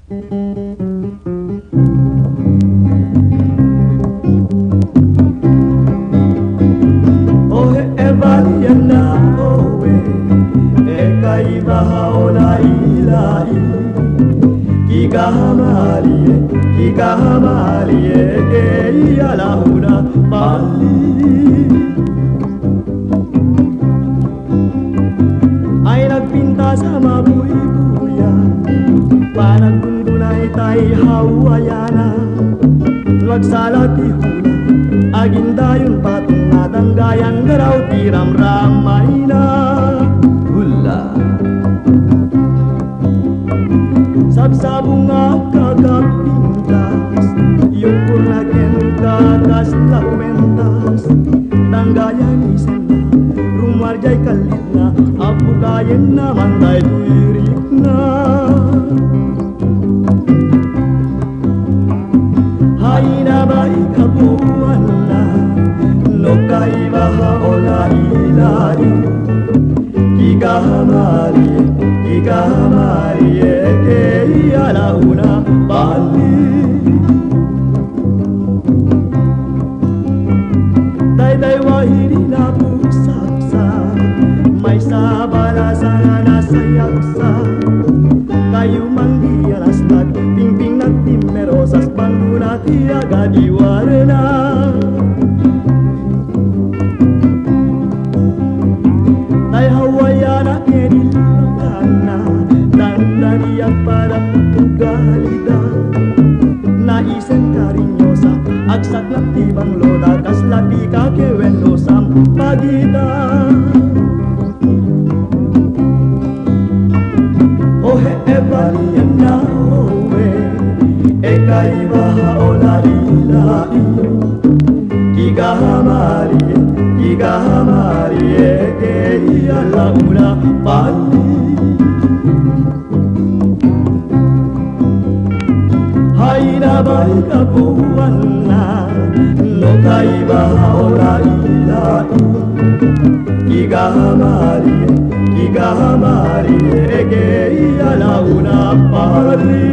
Ohe evaliana owe ekaiba haola ilai kikahamalie keia launa pali ay nagpinta sa mabuy-buya panagkungunay tay hawayana nagsalati hula agindayon patong natanggayan garaw tiram ramay na hula sabsabong nga kakapintas yung purnaken kakas lakwentas tanggayan isen na rumarjay kalit na apukayen naman tay tuirik na hay na ba ikabuan na no kaiba haola ilai kikahamali keia launa pali day wahiri na pusaksa may sabala sana nasayaksa kayo manggiyalaslat pingping nagtimerosas banduna tiaga diwarna tay hawayana kenilagana dandaniyak para tugalida naisen karinyosa agsak naktibang loda kaslapi kakewendo sampagita ohe evaliana owe ekaiba haola ilai kikahamali keia launa pali hay na ba ikabuan na no kaiba haola ilai kikahamali keia launa pali